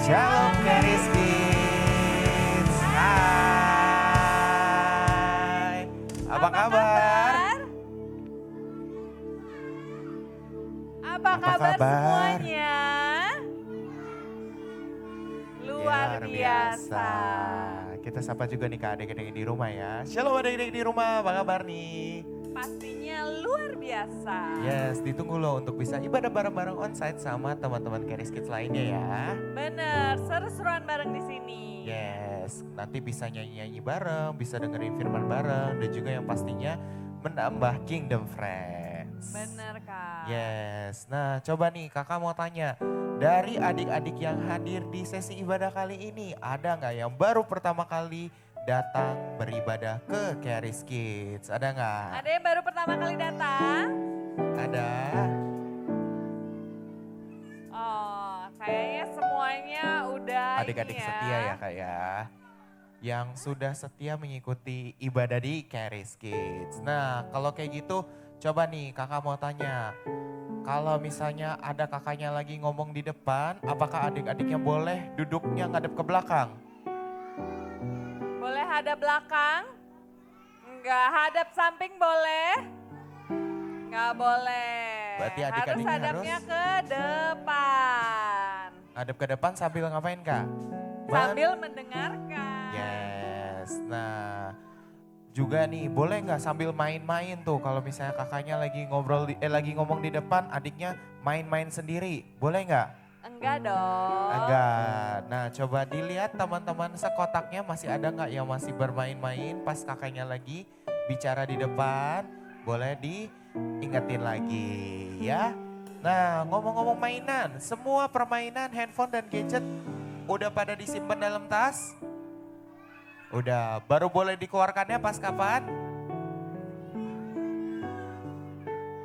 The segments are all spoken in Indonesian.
Shalom Keris Kids. Hai. Apa kabar? Apa kabar semuanya? Luar biasa. Kita sapa juga nih Kak adik-adik di rumah ya. Shalom adik-adik di rumah, apa kabar nih? Pastinya luar biasa. Yes, ditunggu loh untuk bisa ibadah bareng-bareng onsite sama teman-teman Keris Kids lainnya ya. Bener, seru-seruan bareng di sini. Yes, nanti bisa nyanyi-nyanyi bareng, bisa dengerin firman bareng, dan juga yang pastinya menambah Kingdom Friends. Bener Kak. Yes, nah coba nih kakak mau tanya, dari adik-adik yang hadir di sesi ibadah kali ini, ada nggak yang baru pertama kali datang beribadah ke Keris Kids? Ada nggak? Ada yang baru pertama kali datang? Ada. Oh, kayaknya semuanya udah Adik-adik ini setia ya kak ya, yang sudah setia mengikuti ibadah di Keris Kids. Nah kalau kayak gitu coba nih kakak mau tanya, kalau misalnya ada kakaknya lagi ngomong di depan, apakah adik-adiknya boleh duduknya ngadep ke belakang? Boleh hadap belakang? Enggak, hadap samping boleh? Enggak boleh. Berarti harus adik-adiknya hadapnya harus ke depan. ngadep ke depan sambil ngapain kak? Sambil mendengarkan. Yes, nah juga nih boleh nggak sambil main-main tuh kalau misalnya kakaknya lagi lagi ngomong di depan, adiknya main-main sendiri, boleh nggak? Enggak dong. Enggak. Nah coba dilihat teman-teman sekotaknya masih ada nggak yang masih bermain-main pas kakaknya lagi bicara di depan. Boleh diingetin lagi ya. Nah ngomong-ngomong mainan, semua permainan handphone dan gadget udah pada disimpan dalam tas? Udah, baru boleh dikeluarkannya pas kapan?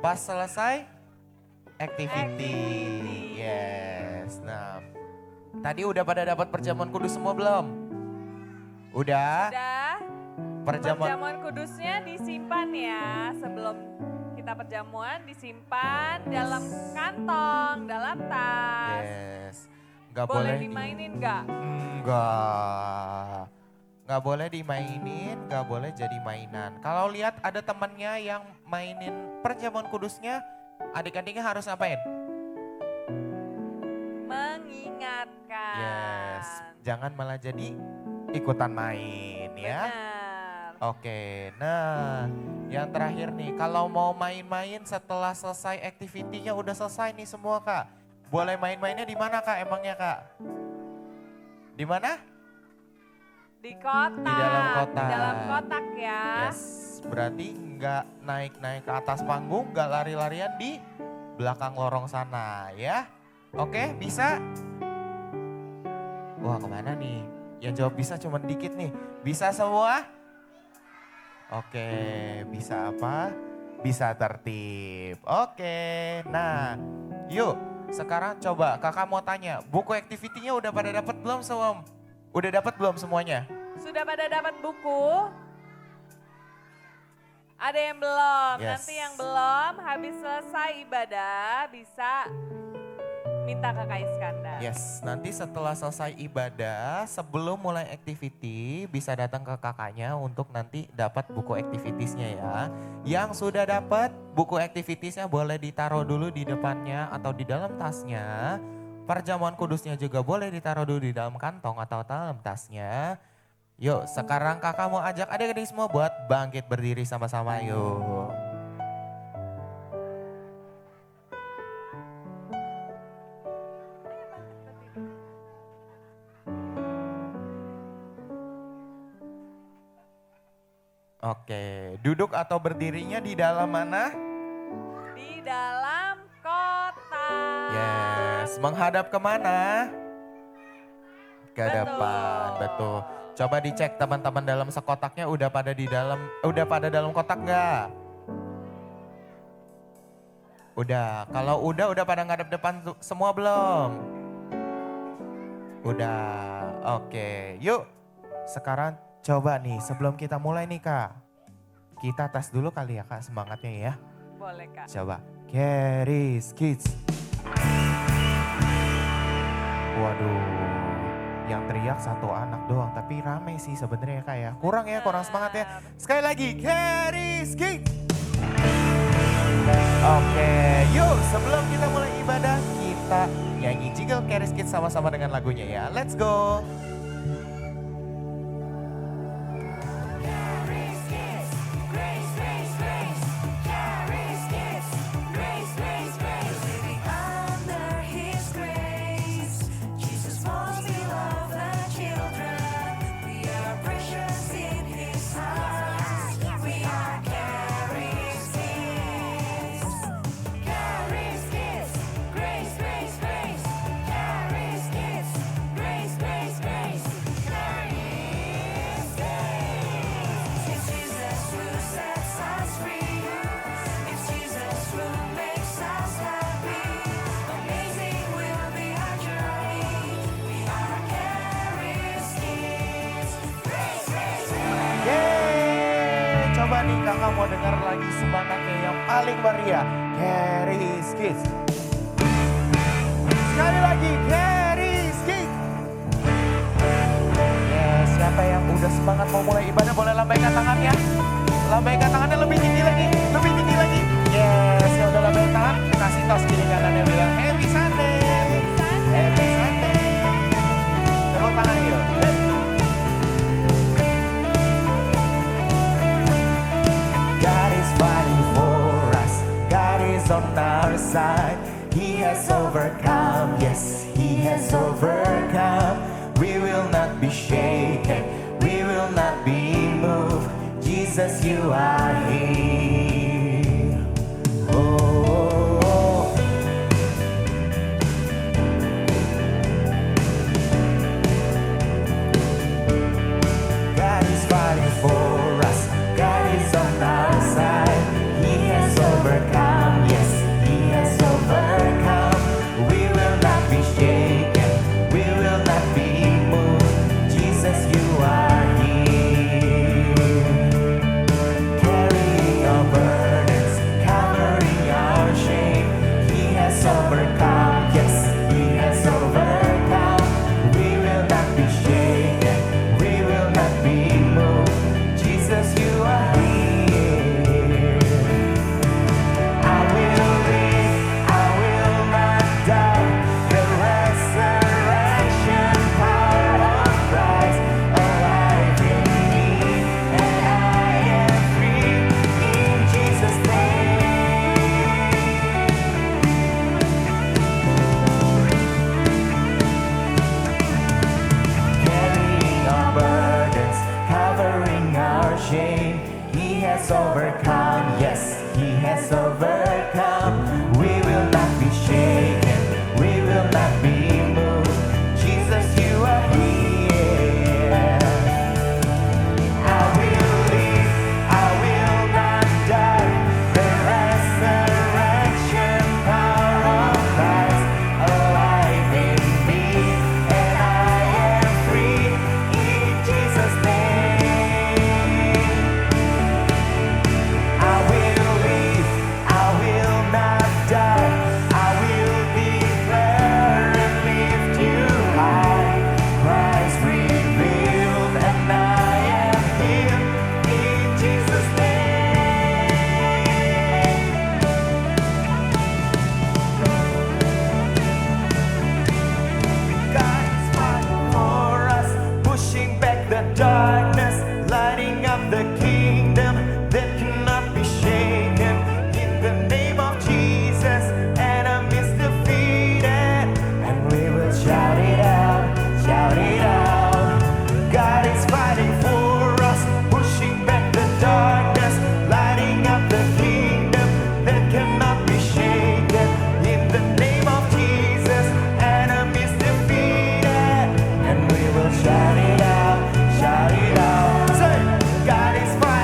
Pas selesai activity. Yes. Nah, tadi udah pada dapat perjamuan kudus semua belum? Udah? Udah. Perjamuan. Perjamuan kudusnya disimpan ya. Sebelum kita perjamuan disimpan dalam kantong, dalam tas. Yes. Nggak Boleh boleh dimainin nggak? Enggak. Nggak boleh dimainin, nggak boleh jadi mainan. Kalau lihat ada temannya yang mainin perjamuan kudusnya, adik-adiknya harus ngapain? Mengingatkan. Yes, jangan malah jadi ikutan main ya. Benar. Oke, nah yang terakhir nih, kalau mau main-main setelah selesai activity-nya udah selesai nih semua kak. Boleh main-mainnya di mana kak emangnya kak? Di mana? Di kotak. Di dalam kotak. Di dalam kotak ya. Yes, berarti nggak naik-naik ke atas panggung, nggak lari-larian di belakang lorong sana ya. Oke, bisa? Wah kemana nih? Yang jawab bisa cuma dikit nih. Bisa semua? Oke, bisa apa? Bisa tertib. Oke, nah yuk sekarang coba kakak mau tanya, buku activity-nya udah pada dapat belum semua? Udah dapat belum semuanya? Sudah pada dapat buku? Ada yang belum? Yes. Nanti yang belum habis selesai ibadah bisa minta ke Kak Iskandar. Yes, nanti setelah selesai ibadah, sebelum mulai activity bisa datang ke kakaknya untuk nanti dapat buku activitiesnya ya. Yang sudah dapat buku activitiesnya boleh ditaruh dulu di depannya atau di dalam tasnya. Perjamuan kudusnya juga boleh ditaruh dulu di dalam kantong atau dalam tasnya. Yuk sekarang kakak mau ajak adik-adik semua buat bangkit berdiri sama-sama yuk. Oke, duduk atau berdirinya di dalam mana? Di dalam kotak. Yes, menghadap kemana? Ke Betul. depan, betul. Coba dicek teman-teman dalam sekotaknya udah pada dalam kotak nggak? Udah, kalau udah pada ngadep depan semua belum? Udah, oke. Yuk, sekarang coba nih sebelum kita mulai nih kak. Kita tes dulu kali ya kak semangatnya ya. Boleh Kak. Coba, Keris Kids. Waduh, teriak satu anak doang, tapi rame sih sebenarnya Kak ya. Kurang ya, kurang semangat ya. Sekali lagi, Keriski. Oke, yuk sebelum kita mulai ibadah, kita nyanyi jingle Keriski sama-sama dengan lagunya ya. Let's go. Coba nih kakak mau dengar lagi semangatnya yang paling meriah. Keriski. Sekali lagi, Keriski. Yes, siapa yang udah semangat mau mulai ibadah boleh lambaikan tangannya. Lambaikan tangannya lebih tinggi lagi, lebih tinggi lagi. Yes, yang udah lambaikan tangan, kasih tos kiri kanannya bilang Happy Sunday. Happy Sunday. Tepuk tangan yuk. God is fighting for us. God is on our side. He has overcome. Yes, He has overcome. We will not be shaken. We will not be moved. Jesus, you are here. Oh. God is fighting for us. God is on our side. He has overcome. Yes, He has overcome. We will not be shaken. We will not be moved. Jesus, you are here. Carrying our burdens, covering our shame. He has overcome. Yes, He has overcome. We will not be shaken. We will not be moved. Jesus, you are here. I will live, I will not die. The resurrection power of Christ alive in me, and I am free in Jesus' name. Carrying our burdens, covering our shame. He has overcome. Yes, He has overcome. We will not be shaken. We will not be moved. Jesus, you are here. I will live. I will not die. The resurrection power of Christ alive in me, and I am free in Jesus' name. I will live, I will not die. I will declare and lift you high. Christ revealed, and I am healed in Jesus' name. God is fighting for us, pushing back the darkness, lighting up the kingdom that cannot be shaken. In the name of Jesus, enemies defeated, and we will shout it out, shout it out. God is fighting for us, pushing back the darkness, lighting up the kingdom that cannot be shaken. In the name of Jesus, enemies defeated, and we will shout it out, shout it out. Say, God is fighting.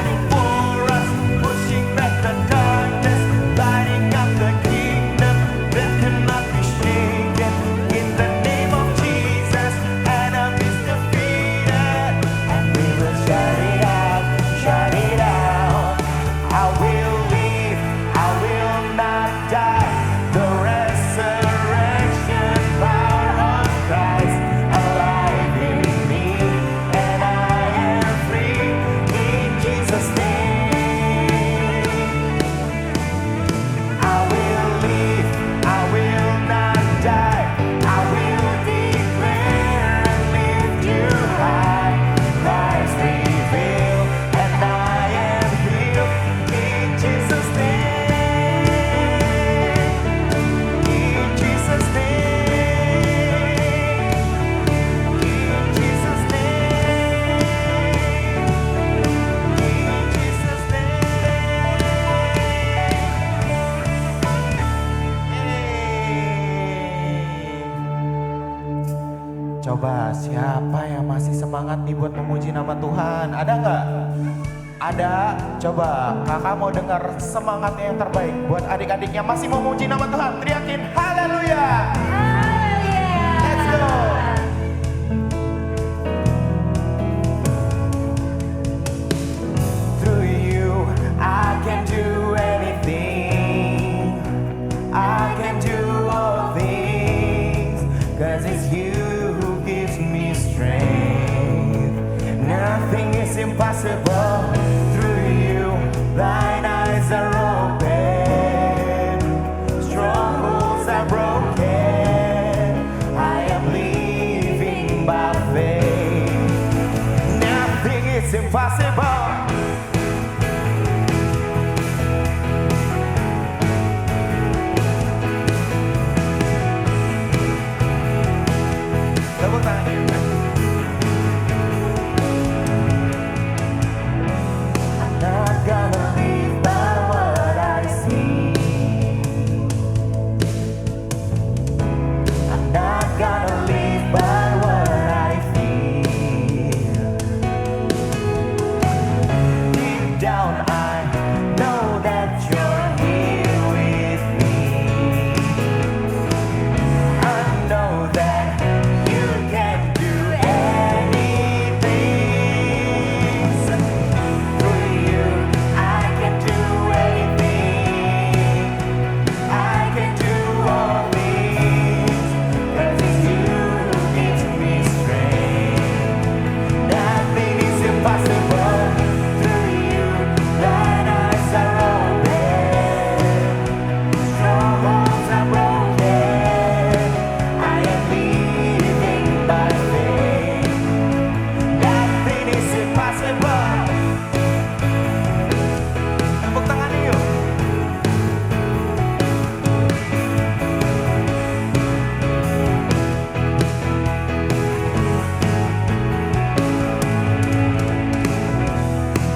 Coba siapa yang masih semangat nih buat memuji nama Tuhan? Ada nggak? Ada? Coba kakak mau dengar semangatnya yang terbaik buat adik-adik yang masih memuji nama Tuhan. Teriakin haleluya. Let's go. Through you I can do anything. I can do all things. 'Cause it's you who gives me strength. Nothing is impossible. Through you thine eyes are open. Strongholds are broken. I am living by faith. Nothing is impossible. Tepuk tangan yuk. I'm not gonna live by what I see. I'm not gonna live by what I feel. Deep down I know that you're here with me. I know that you can do anything. Through you I can do anything. I can do all things. 'Cause it's you who gives me strength. Nothing is impossible. Through you thine eyes are open. Strongholds are broken. I am living by faith. Nothing is impossible. Tepuk tangan yuk.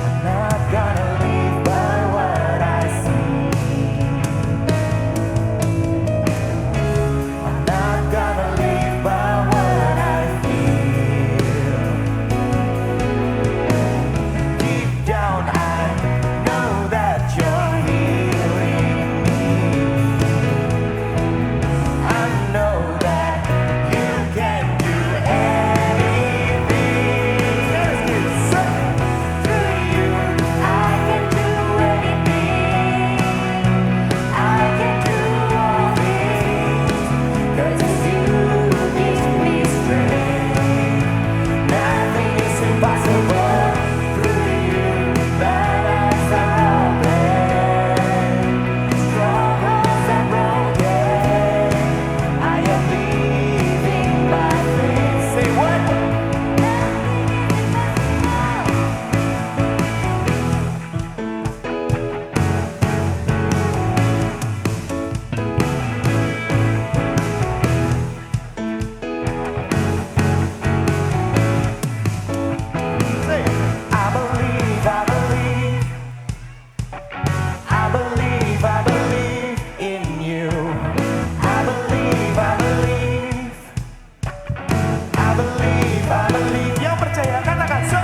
I'm not gonna live by what I see. I'm not gonna live by what I feel. Deep down I know that you're healing me. I know that you can do anything. Through you I can do anything. I can do all things. 'Cause it's you who gives me strength. Nothing is impossible. Through you thine eyes are open. Strongholds are broken. I am living by faith. Say what? Say, I believe, I believe. I believe, I believe in you. I believe, I believe. I believe, I believe. Yang percaya katakan so.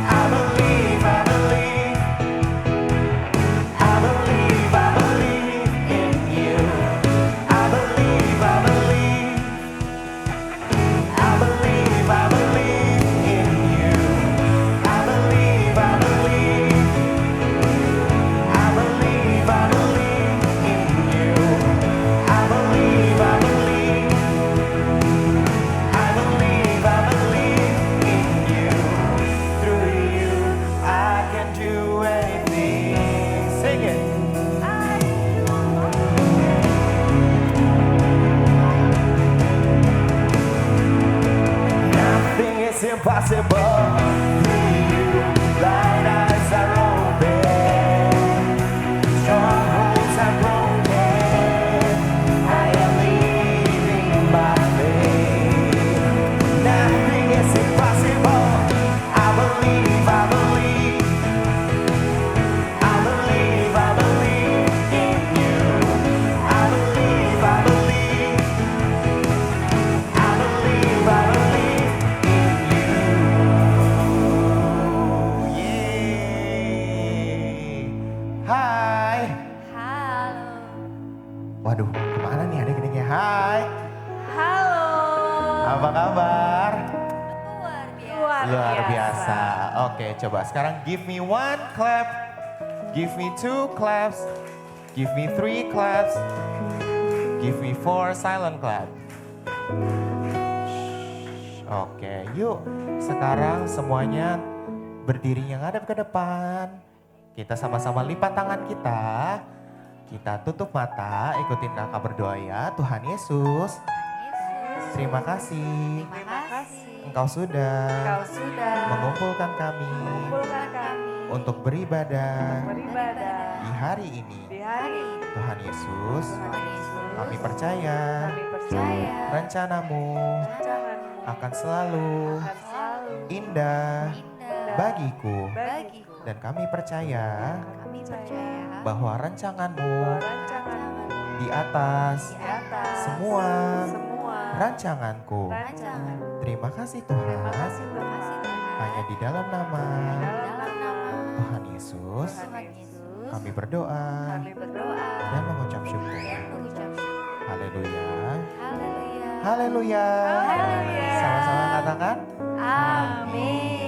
I believe, I believe. I believe, I believe in you. I believe, I believe. I believe, I believe in you. I believe, I believe. I believe, I believe in you. I believe, I believe. I believe, I believe in you. Through you I can do anything. Sing it. Nothing is impossible. Through you thine eyes are open. Strongholds are broken. I am living by faith. Nothing is impossible. I believe, I believe. I believe, I believe in you. I believe, I believe. I believe, I believe. Apa kabar? Luar biasa. Luar biasa. Oke, coba sekarang give me one clap. Give me two claps. Give me three claps. Give me four silent clap. Oke, yuk sekarang semuanya berdirinya ngadep ke depan. Kita sama-sama lipat tangan kita. Kita tutup mata, ikutin kakak berdoa ya. Tuhan Yesus, Yesus, terima kasih. terima kasih. Engkau sudah Kau sudah mengumpulkan kami mengumpulkan kami untuk beribadah beribadah di hari ini. di hari ini. Tuhan Yesus, Tuhan Yesus, kami percaya kami percaya rencanamu rancangan-Mu akan selalu akan selalu indah Indah bagiku. bagiku. Dan kami percaya kami percaya bahwa rancanganmu Bahwa rancangan-Mu di atas di di atas semua semua rancanganku. rancangan. Terima kasih Terima Tuhan. kasih Tuhan. Hanya di dalam nama Dalam nama Tuhan Yesus Tuhan Yesus kami berdoa kami berdoa dan mengucap syukur. dan mengucap syukur. Haleluya. Haleluya. Haleluya. Haleluya. Sama-sama katakan. Amin.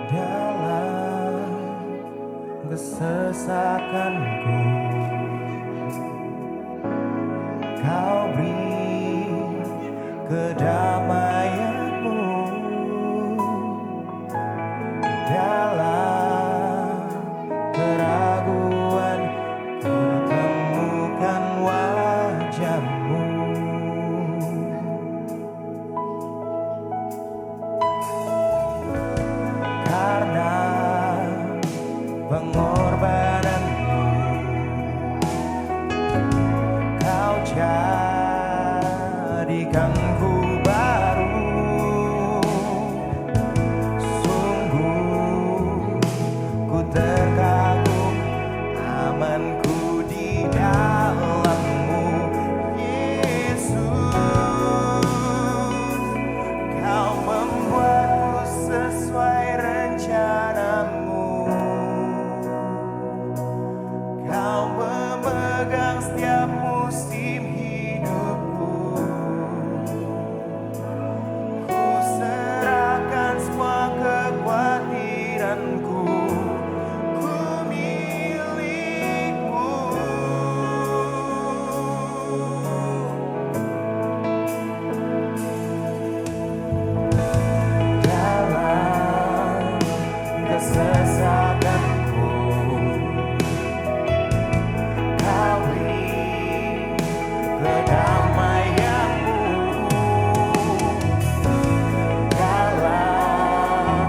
Dalam kesesakanku Kau beri kedamaianmu dalam keraguan ku temukan wajahmu karena pengorbananmu kau jadikanku baru sungguh ku terkagum amanku di dalammu Yesus kau membuatku sesuai rencanamu kau memegang setiap musim hidupku ku serahkan semua kekhawatiranku ku milikmu dalam kesesakanku kau beri kedamaianmu dalam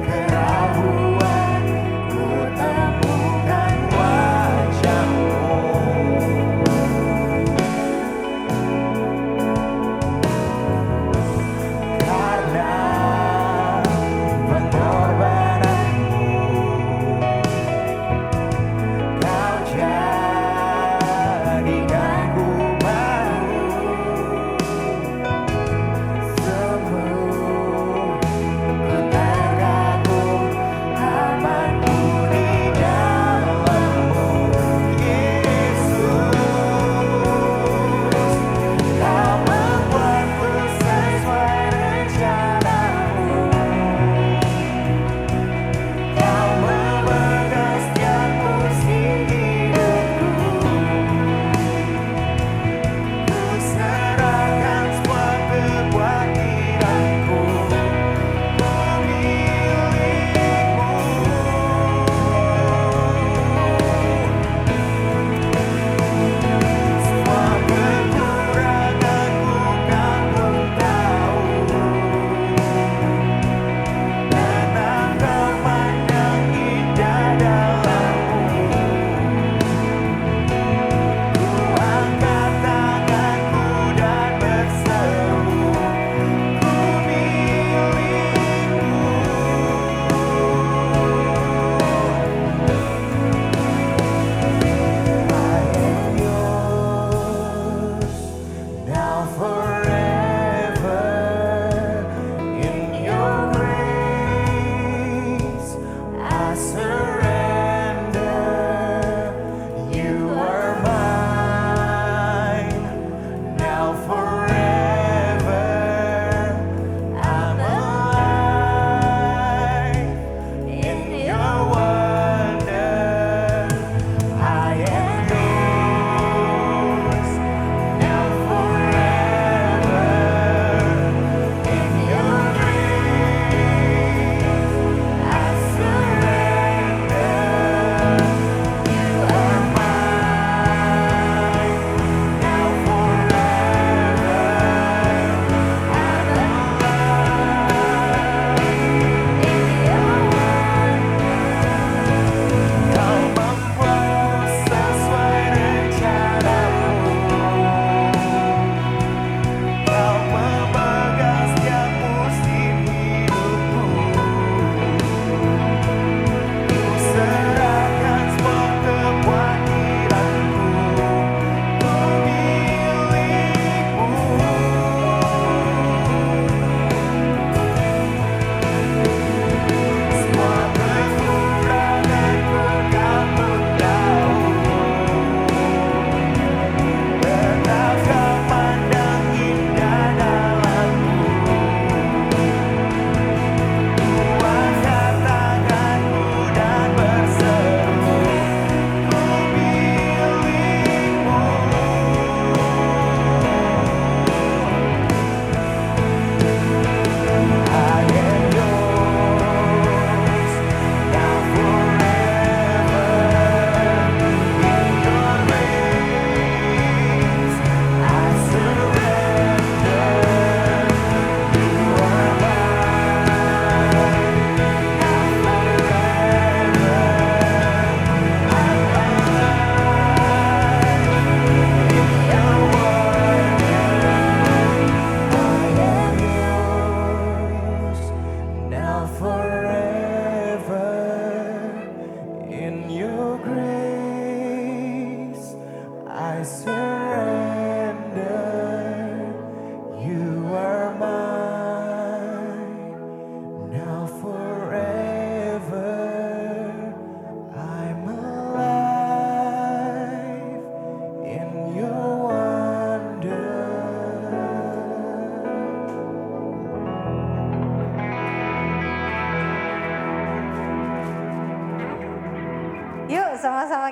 keraguan ku temukan wajahmu karena pengorbananmu kau jadikanku baru sembuh ku terkagum amanku di dalammu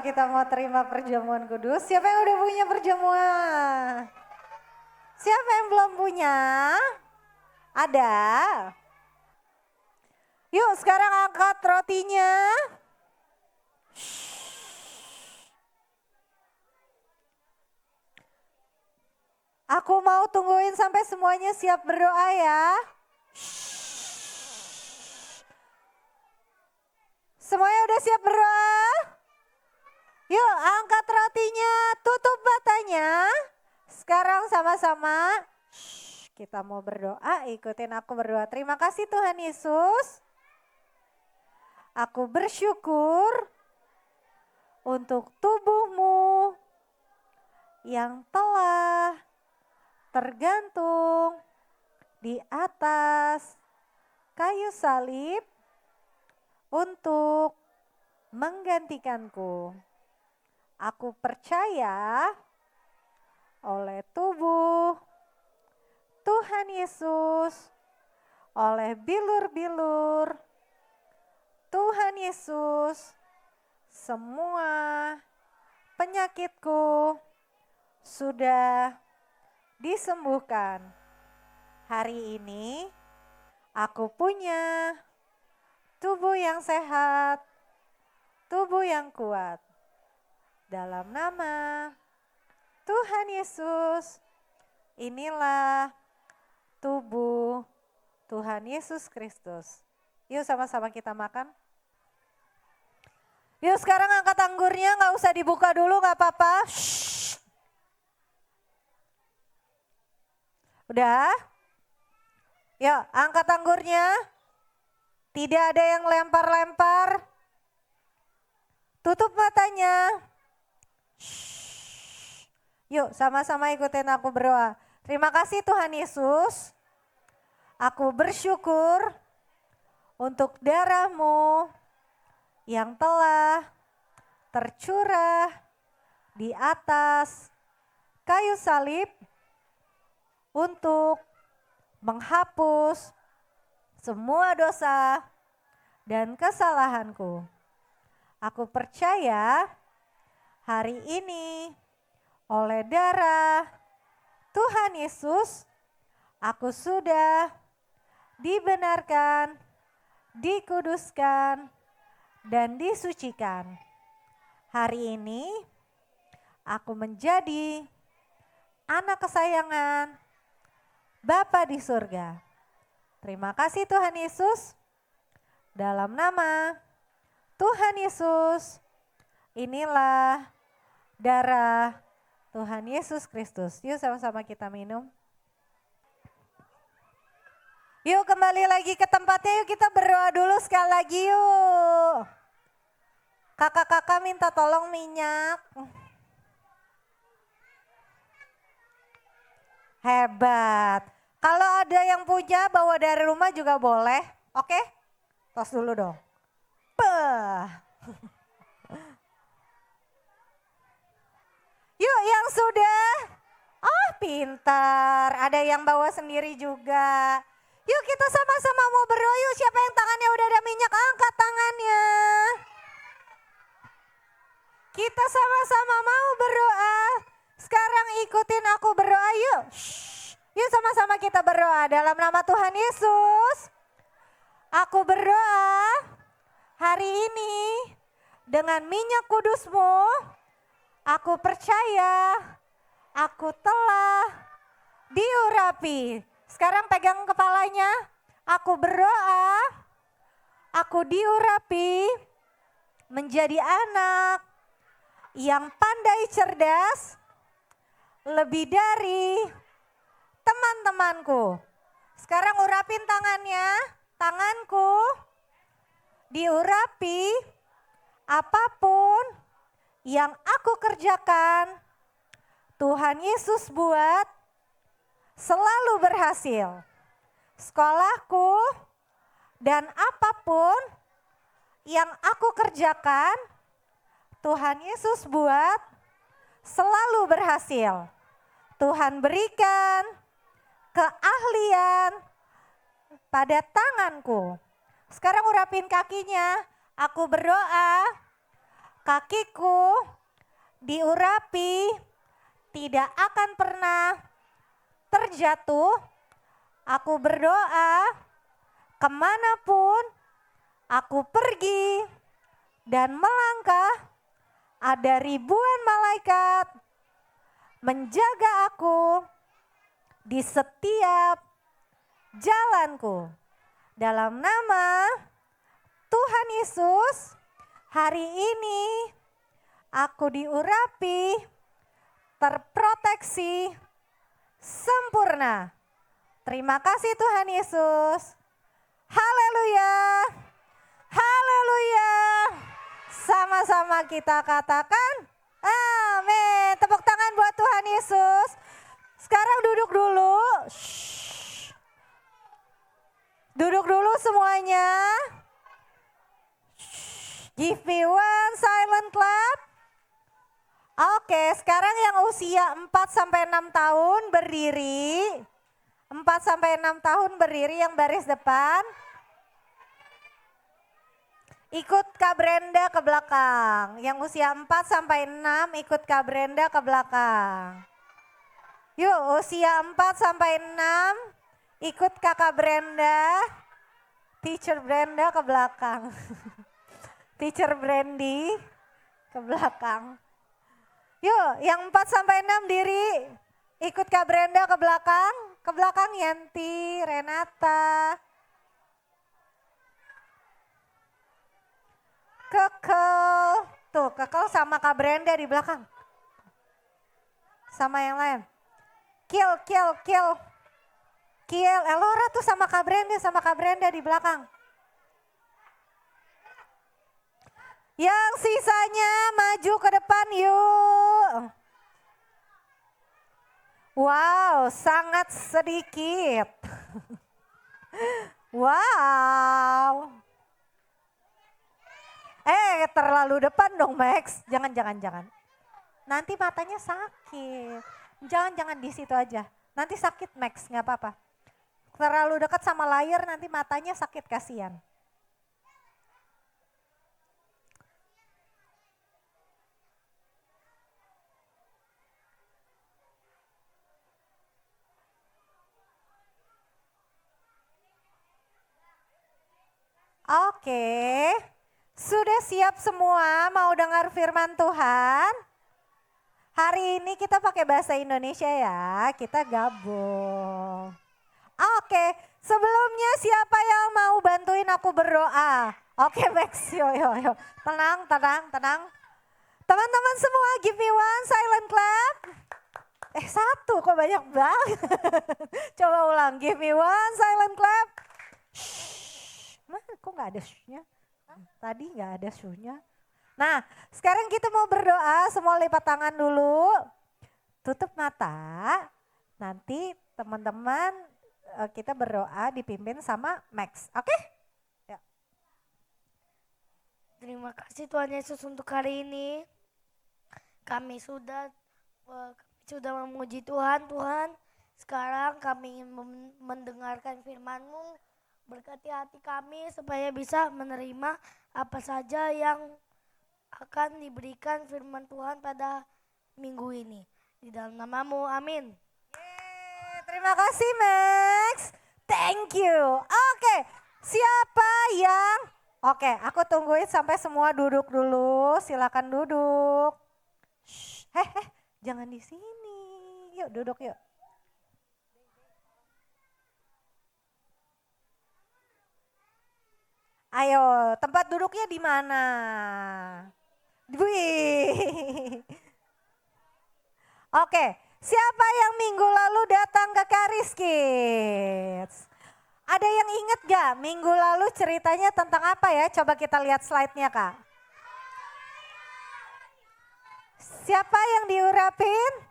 kita mau terima perjamuan kudus. Siapa yang udah punya perjamuan? Siapa yang belum punya? Ada. Yuk sekarang angkat rotinya. Aku mau tungguin sampai semuanya siap berdoa ya. Semuanya udah siap berdoa? Yuk angkat rotinya, tutup matanya. Sekarang sama-sama kita mau berdoa, ikutin aku berdoa. Terima kasih Tuhan Yesus. Aku bersyukur untuk tubuh-Mu yang telah tergantung di atas kayu salib untuk menggantikanku. Aku percaya oleh tubuh Tuhan Yesus, oleh bilur-bilur Tuhan Yesus, semua penyakitku sudah disembuhkan. Hari ini aku punya tubuh yang sehat, tubuh yang kuat. Dalam nama Tuhan Yesus, inilah tubuh Tuhan Yesus Kristus. Yuk sama-sama kita makan. Yuk sekarang angkat anggurnya, gak usah dibuka dulu gak apa-apa. Udah? Yuk angkat anggurnya. Tidak ada yang lempar-lempar. Tutup matanya. Yuk sama-sama ikutin aku berdoa. Terima kasih Tuhan Yesus. Aku bersyukur untuk darah-Mu yang telah tercurah di atas kayu salib untuk menghapus semua dosa dan kesalahanku. Aku percaya hari ini oleh darah Tuhan Yesus, aku sudah dibenarkan, dikuduskan, dan disucikan. Hari ini aku menjadi anak kesayangan Bapa di surga. Terima kasih Tuhan Yesus. Dalam nama Tuhan Yesus, inilah darah Tuhan Yesus Kristus. Yuk sama-sama kita minum. Yuk kembali lagi ke tempatnya, yuk kita berdoa dulu sekali lagi yuk. Kakak-kakak minta tolong minyak. Hebat. Kalau ada yang punya bawa dari rumah juga boleh, oke? Tos dulu dong. Beuh. Yuk yang sudah, oh pintar, ada yang bawa sendiri juga. Yuk kita sama-sama mau berdoa yuk, siapa yang tangannya udah ada minyak angkat tangannya. Kita sama-sama mau berdoa, sekarang ikutin aku berdoa yuk. Yuk sama-sama kita berdoa dalam nama Tuhan Yesus. Aku berdoa hari ini dengan minyak kudus-Mu. Aku percaya aku telah diurapi. Sekarang pegang kepalanya. Aku berdoa, aku diurapi menjadi anak yang pandai cerdas lebih dari teman-temanku. Sekarang urapin tangannya, tanganku diurapi apapun yang aku kerjakan, Tuhan Yesus buat selalu berhasil. Sekolahku dan apapun yang aku kerjakan, Tuhan Yesus buat selalu berhasil. Tuhan berikan keahlian pada tanganku. Sekarang urapin kakinya, aku berdoa, kakiku diurapi, tidak akan pernah terjatuh. Aku berdoa kemanapun aku pergi dan melangkah, ada ribuan malaikat menjaga aku di setiap jalanku. Dalam nama Tuhan Yesus, hari ini aku diurapi, terproteksi, sempurna. Terima kasih Tuhan Yesus. Haleluya. Haleluya. Sama-sama kita katakan amin. Tepuk tangan buat Tuhan Yesus. Sekarang duduk dulu. Shh. Duduk dulu semuanya. Shh. Give me one silent clap. Oke, sekarang yang usia 4 sampai 6 tahun berdiri. 4 sampai 6 tahun berdiri yang baris depan. Ikut Kak Brenda ke belakang. Yang usia 4 sampai 6 ikut Kak Brenda ke belakang. Yuk, usia 4 sampai 6 ikut Kakak Brenda. Teacher Brenda ke belakang. Teacher Brandy ke belakang. Yuk, yang 4 sampai 6 diri. Ikut Kak Brenda ke belakang. Ke belakang Yanti, Renata. Kekel. Tuh, Kekel sama Kak Brenda di belakang. Sama yang lain. Kill. Elora tuh sama Kak Brenda di belakang. Yang sisanya maju ke depan yuk. Wow, sangat sedikit. Wow. Terlalu depan dong Max. Jangan. Nanti matanya sakit. Jangan di situ aja. Nanti sakit Max, nggak apa-apa. Terlalu dekat sama layar nanti matanya sakit, kasihan. Oke, sudah siap semua mau dengar firman Tuhan? Hari ini kita pakai bahasa Indonesia ya, kita gabung. Oke, sebelumnya siapa yang mau bantuin aku berdoa? Oke Max, yo. Tenang. Teman-teman semua give me one silent clap. 1 kok banyak banget. Coba ulang, give me one silent clap. Mana kok gak ada shunya? Tadi gak ada shunya. Nah sekarang kita mau berdoa, semua lipat tangan dulu. Tutup mata, nanti teman-teman kita berdoa dipimpin sama Max, oke? Ya. Terima kasih Tuhan Yesus untuk hari ini. Kami sudah memuji Tuhan. Sekarang kami ingin mendengarkan firman-Mu. Berkati hati kami supaya bisa menerima apa saja yang akan diberikan firman Tuhan pada minggu ini. Di dalam nama-Mu, amin. Terima kasih Max, thank you. Oke, siapa yang... Oke, aku tungguin sampai semua duduk dulu, silakan duduk. Jangan di sini, yuk duduk yuk. Ayo, tempat duduknya di mana? Wih. Oke, siapa yang minggu lalu datang ke Karis Kids? Ada yang inget gak minggu lalu ceritanya tentang apa ya? Coba kita lihat slide-nya Kak. Siapa yang diurapin?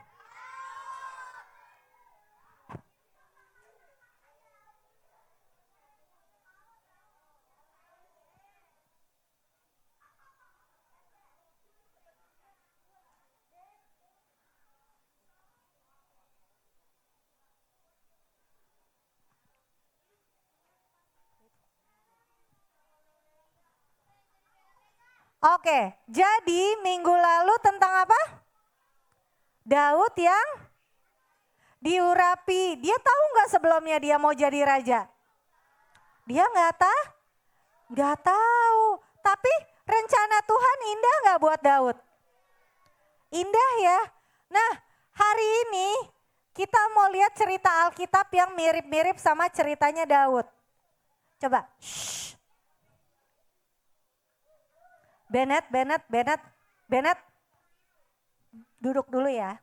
Oke, jadi minggu lalu tentang apa? Daud yang diurapi. Dia tahu nggak sebelumnya dia mau jadi raja? Dia nggak tahu. Tapi rencana Tuhan indah nggak buat Daud? Indah ya. Nah, hari ini kita mau lihat cerita Alkitab yang mirip-mirip sama ceritanya Daud. Coba. Shh. Bennett. Duduk dulu ya.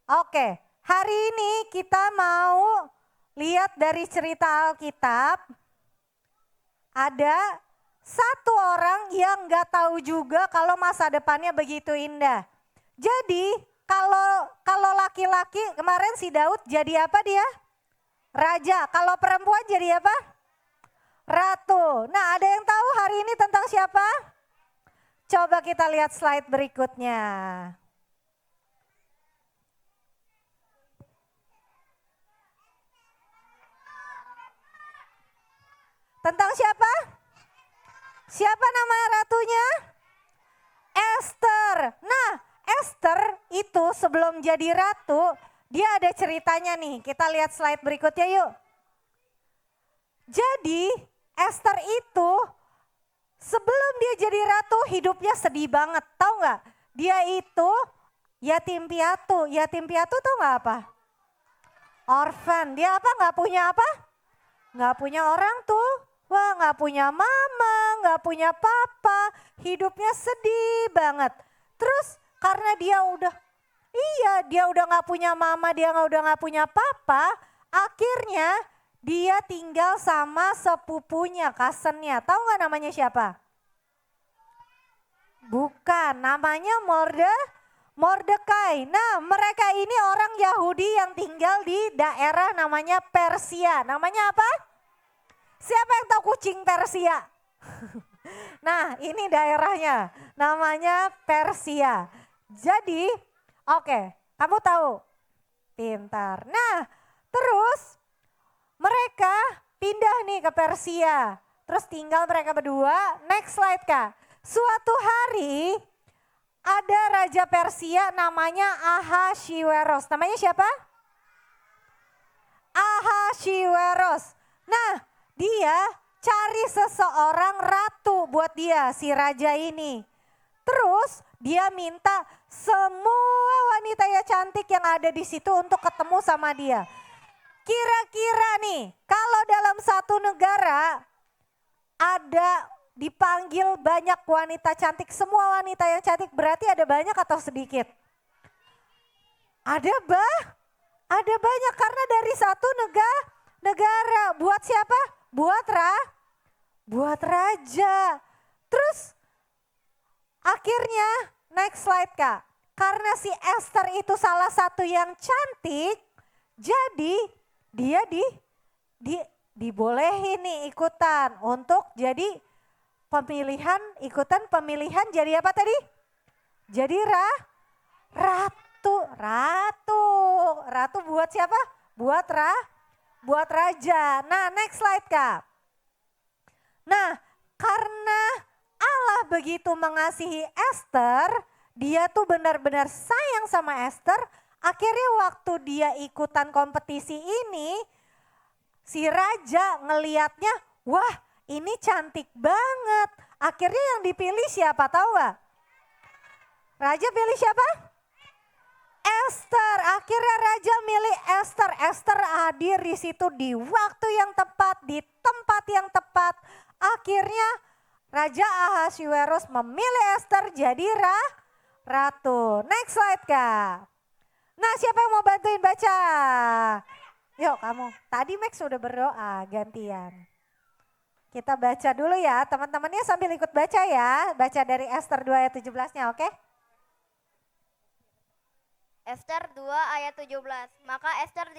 Oke, hari ini kita mau lihat dari cerita Alkitab. Ada satu orang yang gak tahu juga kalau masa depannya begitu indah. Jadi kalau laki-laki kemarin si Daud jadi apa dia? Raja. Kalau perempuan jadi apa? Ratu. Nah, ada yang tahu hari ini tentang siapa? Coba kita lihat slide berikutnya. Tentang siapa? Siapa nama ratunya? Esther. Nah, Esther itu sebelum jadi ratu, dia ada ceritanya nih. Kita lihat slide berikutnya yuk. Jadi Esther itu sebelum dia jadi ratu hidupnya sedih banget. Tahu nggak? Dia itu yatim piatu. Yatim piatu tahu nggak apa? Orphan. Dia apa? Nggak punya apa? Nggak punya orang tuh. Wah, nggak punya mama, nggak punya papa, hidupnya sedih banget. Terus karena dia udah nggak punya mama, dia udah nggak punya papa, akhirnya dia tinggal sama sepupunya, cousinnya. Tahu nggak namanya siapa? Bukan, namanya Mordekai. Nah, mereka ini orang Yahudi yang tinggal di daerah namanya Persia. Namanya apa? Siapa yang tahu kucing Persia? Nah, ini daerahnya, namanya Persia. Jadi, oke, kamu tahu? Pintar. Nah, terus mereka pindah nih ke Persia. Terus tinggal mereka berdua. Next slide Kak. Suatu hari ada raja Persia namanya Ahasveros. Namanya siapa? Ahasveros. Nah, dia cari seseorang ratu buat dia, si raja ini. Terus dia minta semua wanita yang cantik yang ada di situ untuk ketemu sama dia. Kira-kira nih, kalau dalam satu negara ada dipanggil banyak wanita cantik, semua wanita yang cantik berarti ada banyak atau sedikit? Ada banyak karena dari satu negara. Buat siapa? Buat raja. Terus akhirnya next slide Kak. Karena si Esther itu salah satu yang cantik, jadi dia dibolehin nih ikutan untuk jadi ikutan pemilihan jadi apa tadi? Jadi ratu. Ratu buat siapa? Buat raja. Nah, next slide Kak. Nah, karena Allah begitu mengasihi Esther, dia tuh benar-benar sayang sama Esther. Akhirnya waktu dia ikutan kompetisi ini, si raja ngelihatnya, wah ini cantik banget. Akhirnya yang dipilih siapa tahu gak? Raja pilih siapa? Esther. Akhirnya raja milih Esther. Esther hadir di situ di waktu yang tepat, di tempat yang tepat. Akhirnya Raja Ahasveros memilih Esther jadi ratu. Next slide Kak. Nah, siapa yang mau bantuin baca? Yuk kamu. Tadi Max sudah berdoa gantian. Kita baca dulu ya, teman-temannya sambil ikut baca ya. Baca dari Esther 2 ayat 17-nya, oke? Esther 2 ayat 17. Maka Esther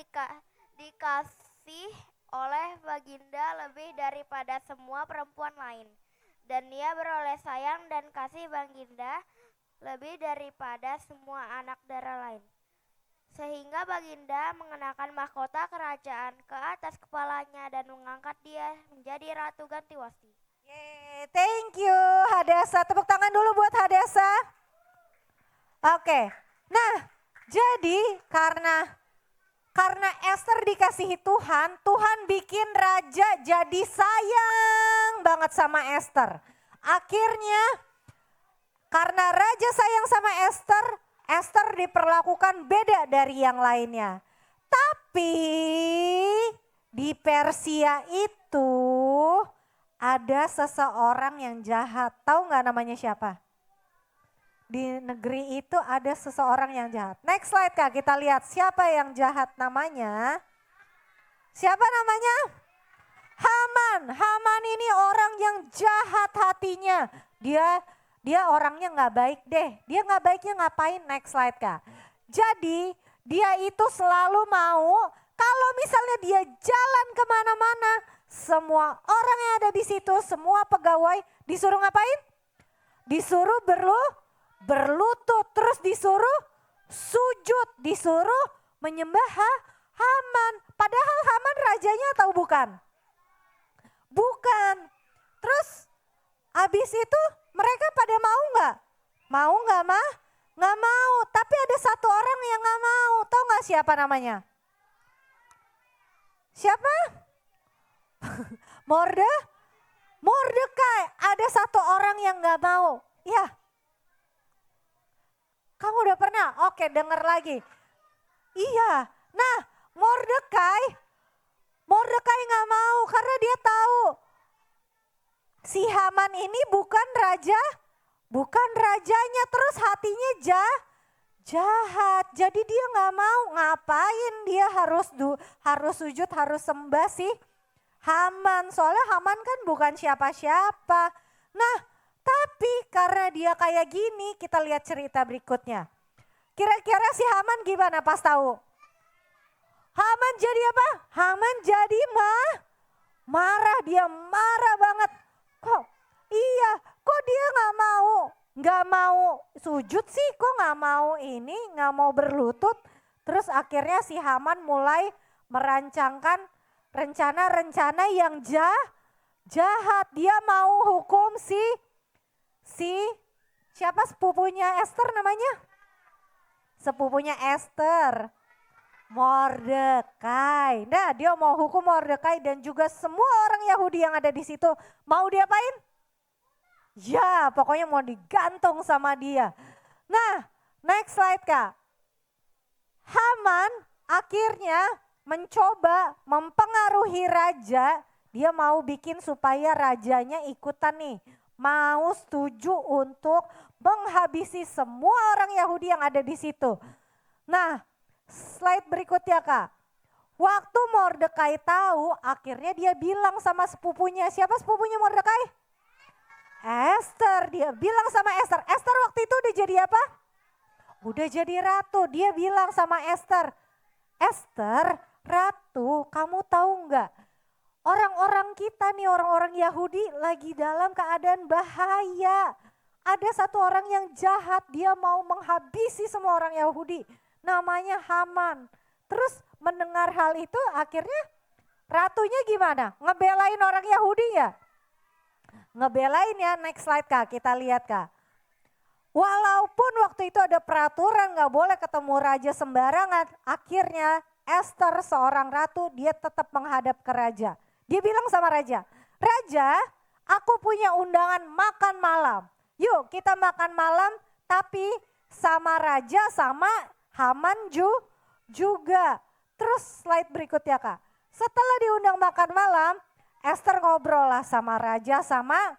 dikasih oleh baginda lebih daripada semua perempuan lain. Dan dia beroleh sayang dan kasih baginda lebih daripada semua anak darah lain. Sehingga Baginda mengenakan mahkota kerajaan ke atas kepalanya dan mengangkat dia menjadi ratu ganti Wasti. Yeay, thank you Hadasa. Tepuk tangan dulu buat Hadasa. Oke, nah jadi karena Esther dikasihi Tuhan, Tuhan bikin raja jadi sayang banget sama Esther. Akhirnya karena raja sayang sama Esther, Esther diperlakukan beda dari yang lainnya. Tapi di Persia itu ada seseorang yang jahat. Tahu nggak namanya siapa? Di negeri itu ada seseorang yang jahat. Next slide Kak, kita lihat siapa yang jahat namanya. Siapa namanya? Haman. Haman ini orang yang jahat hatinya. Dia orangnya nggak baik deh. Dia nggak baiknya ngapain? Next slide Kak. Jadi dia itu selalu mau kalau misalnya dia jalan kemana-mana, semua orang yang ada di situ, semua pegawai disuruh ngapain? Disuruh berlutut, terus disuruh sujud, disuruh menyembah Haman. Padahal Haman rajanya atau bukan? Bukan. Terus habis itu mereka pada mau nggak? Mau nggak mah? Nggak mau. Tapi ada satu orang yang nggak mau. Tahu nggak siapa namanya? Siapa? Mordekai. Ada satu orang yang nggak mau. Ya. Kamu udah pernah? Oke, denger lagi. Iya. Nah, Mordekai nggak mau karena dia tahu si Haman ini bukan rajanya, terus hatinya jahat. Jadi dia nggak mau. Ngapain dia harus sujud, harus sembah sih Haman. Soalnya Haman kan bukan siapa-siapa. Nah, tapi karena dia kayak gini, kita lihat cerita berikutnya. Kira-kira si Haman gimana pas tahu? Haman jadi apa? Haman jadi marah, dia marah banget. Kok dia nggak mau sujud sih, kok nggak mau nggak mau berlutut. Terus akhirnya si Haman mulai merancangkan rencana-rencana yang jahat. Dia mau hukum si siapa sepupunya Esther namanya? Sepupunya Esther. Mordekai. Nah, dia mau hukum Mordekai dan juga semua orang Yahudi yang ada di situ. Mau diapain? Ya, pokoknya mau digantung sama dia. Nah, next slide Kak. Haman akhirnya mencoba mempengaruhi raja. Dia mau bikin supaya rajanya ikutan nih. Mau setuju untuk menghabisi semua orang Yahudi yang ada di situ. Nah, slide berikutnya Kak. Waktu Mordekai tahu, akhirnya dia bilang sama sepupunya. Siapa sepupunya Mordekai? Esther. Dia bilang sama Esther. Esther waktu itu udah jadi apa? Udah jadi ratu. Dia bilang sama Esther. Esther, ratu, kamu tahu nggak? Orang-orang kita nih, orang-orang Yahudi lagi dalam keadaan bahaya. Ada satu orang yang jahat, dia mau menghabisi semua orang Yahudi. Namanya Haman. Terus mendengar hal itu akhirnya ratunya gimana? Ngebelain orang Yahudi ya? Ngebelain ya, next slide Kak, kita lihat Kak. Walaupun waktu itu ada peraturan gak boleh ketemu raja sembarangan, akhirnya Esther seorang ratu dia tetap menghadap ke raja. Dia bilang sama raja, "Raja, aku punya undangan makan malam. Yuk kita makan malam tapi sama raja sama Haman juga." Terus slide berikutnya Kak. Setelah diundang makan malam, Esther ngobrol lah sama raja sama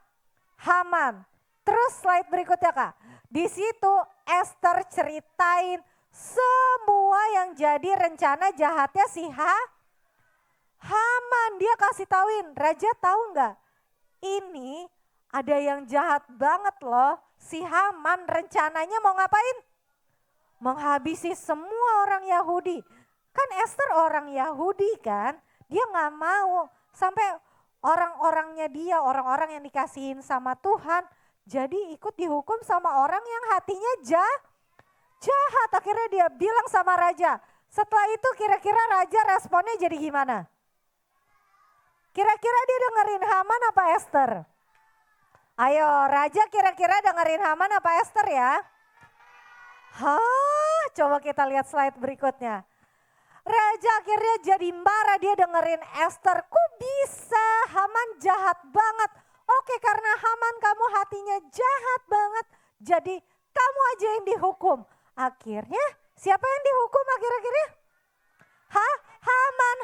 Haman. Terus slide berikutnya Kak. Di situ Esther ceritain semua yang jadi rencana jahatnya si Haman. Dia kasih tauin, raja tahu nggak? Ini ada yang jahat banget loh. Si Haman rencananya mau ngapain? Menghabisi semua orang Yahudi. Kan Esther orang Yahudi kan. Dia nggak mau sampai orang-orangnya dia, orang-orang yang dikasihin sama Tuhan. Jadi ikut dihukum sama orang yang hatinya jahat. Akhirnya dia bilang sama raja. Setelah itu kira-kira raja responnya jadi gimana? Kira-kira dia dengerin Haman apa Esther? Ayo raja kira-kira dengerin Haman apa Esther ya? Hah, coba kita lihat slide berikutnya. Raja akhirnya jadi marah, dia dengerin Esther. Kok bisa? Haman jahat banget. Oke, karena Haman kamu hatinya jahat banget. Jadi kamu aja yang dihukum. Akhirnya siapa yang dihukum akhir-akhirnya?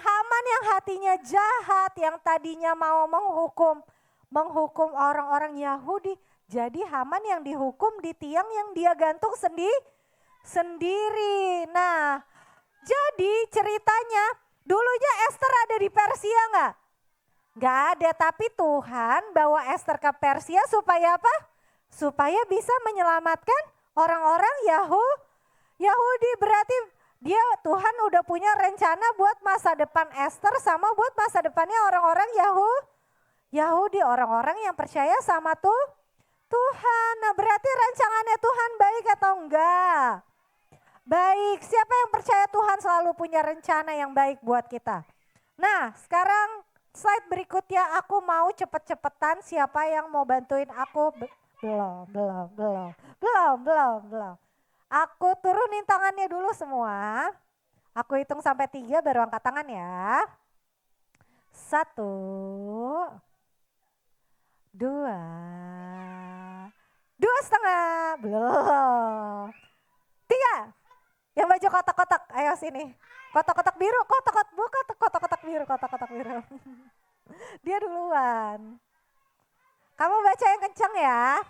Haman yang hatinya jahat, yang tadinya mau menghukum orang-orang Yahudi. Jadi Haman yang dihukum di tiang yang dia gantung sendiri. Nah, jadi ceritanya dulunya Esther ada di Persia nggak? Nggak ada, tapi Tuhan bawa Esther ke Persia supaya apa? Supaya bisa menyelamatkan orang-orang Yahudi. Berarti Tuhan udah punya rencana buat masa depan Esther sama buat masa depannya orang-orang Yahudi. Orang-orang yang percaya sama Tuhan. Nah berarti rancangannya Tuhan baik atau enggak? Baik, siapa yang percaya Tuhan selalu punya rencana yang baik buat kita? Nah sekarang slide berikutnya aku mau cepet-cepetan siapa yang mau bantuin aku. Belum. Aku turunin tangannya dulu semua. Aku hitung sampai 3 baru angkat tangan ya. 1, 2, 2,5, belum. 3. Yang baju kotak-kotak, ayo sini. Kotak-kotak biru, kotak-kotak biru. Dia duluan. Kamu baca yang kencang ya.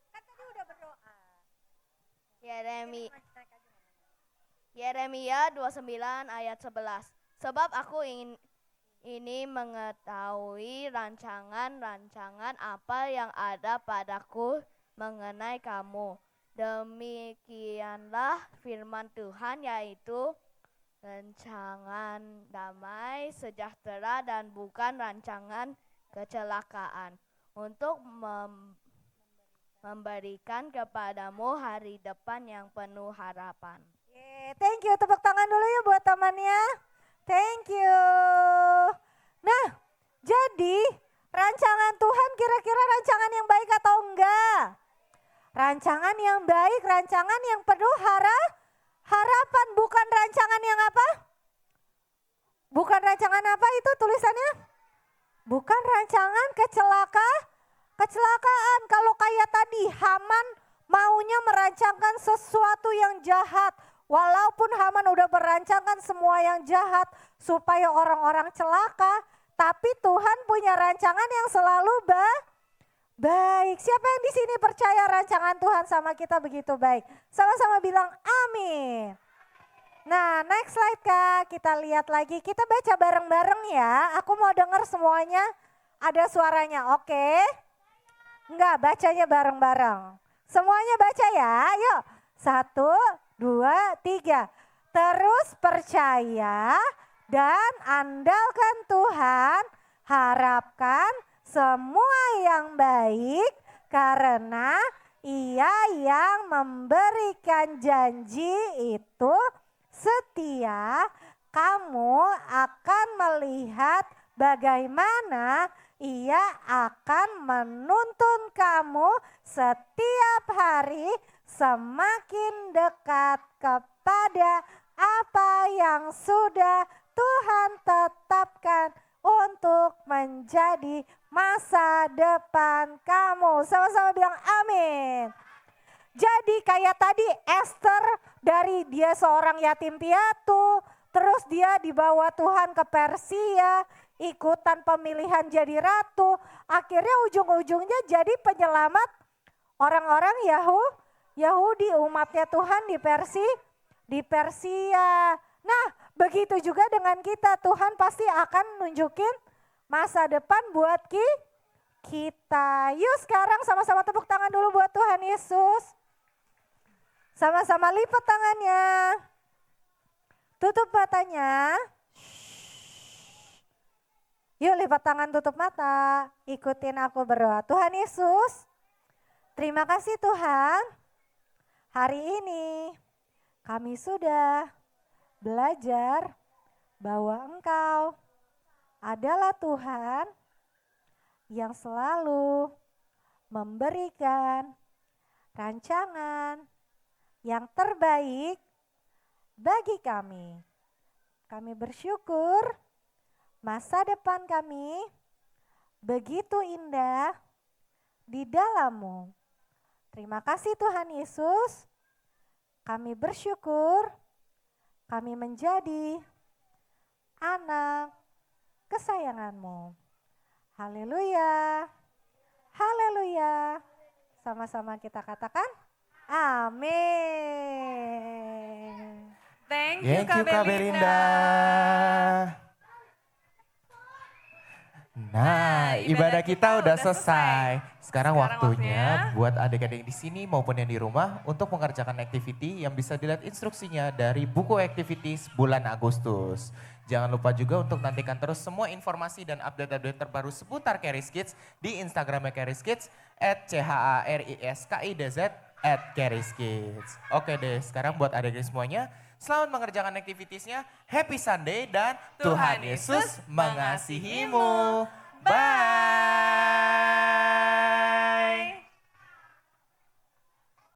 Kan tadi udah berdoa. Yeremia 29 ayat 11. Sebab aku ini mengetahui rancangan-rancangan apa yang ada padaku mengenai kamu. Demikianlah firman Tuhan, yaitu rancangan damai sejahtera dan bukan rancangan kecelakaan, untuk memberikan kepadamu hari depan yang penuh harapan. Thank you, tepuk tangan dulu ya buat temannya. Thank you. Nah, jadi rancangan Tuhan kira-kira rancangan yang baik atau enggak? Rancangan yang baik, rancangan yang penuh harapan, bukan rancangan yang apa? Bukan rancangan apa itu tulisannya? Bukan rancangan kecelakaan. Kalau kayak tadi Haman maunya merancangkan sesuatu yang jahat. Walaupun Haman udah merancangkan semua yang jahat supaya orang-orang celaka. Tapi Tuhan punya rancangan yang selalu baik. Siapa yang di sini percaya rancangan Tuhan sama kita begitu baik? Sama-sama bilang amin. Nah next slide Kak, kita lihat lagi. Kita baca bareng-bareng ya. Aku mau dengar semuanya ada suaranya, oke? Enggak, bacanya bareng-bareng. Semuanya baca ya, yuk. 1, 2, 3. Terus percaya dan andalkan Tuhan, harapkan semua yang baik karena Ia yang memberikan janji itu setia. Kamu akan melihat bagaimana Ia akan menuntun kamu setiap hari semakin dekat kepada apa yang sudah Tuhan tetapkan untuk menjadi masa depan kamu. Sama-sama bilang amin. Jadi kayak tadi Esther, dari dia seorang yatim piatu, terus dia dibawa Tuhan ke Persia, ikutan pemilihan jadi ratu, akhirnya ujung-ujungnya jadi penyelamat orang-orang Yahudi, umatnya Tuhan di Persia. Nah, begitu juga dengan kita, Tuhan pasti akan nunjukin masa depan buat kita. Yuk sekarang sama-sama tepuk tangan dulu buat Tuhan Yesus. Sama-sama lipat tangannya. Tutup matanya. Yuk lipat tangan, tutup mata. Ikutin aku berdoa. Tuhan Yesus, terima kasih Tuhan. Hari ini kami sudah belajar bahwa Engkau adalah Tuhan yang selalu memberikan rancangan yang terbaik bagi kami. Kami bersyukur masa depan kami begitu indah di dalam-Mu. Terima kasih Tuhan Yesus, kami bersyukur kami menjadi anak kesayangan-Mu. Haleluya, haleluya. Sama-sama kita katakan, amin. Thank you Thank Kak you Kak Belinda. Belinda. Nah, ibadah kita udah selesai. Sekarang waktunya buat adik-adik di sini maupun yang di rumah untuk mengerjakan activity yang bisa dilihat instruksinya dari buku activities bulan Agustus. Jangan lupa juga untuk nantikan terus semua informasi dan update-update terbaru seputar Charis Kids di Instagramnya Charis Kids @CHARISKIDZ @CharisKids. Oke deh, sekarang buat adik-adik semuanya, selamat mengerjakan aktivitiesnya. Happy Sunday dan Tuhan Yesus mengasihimu.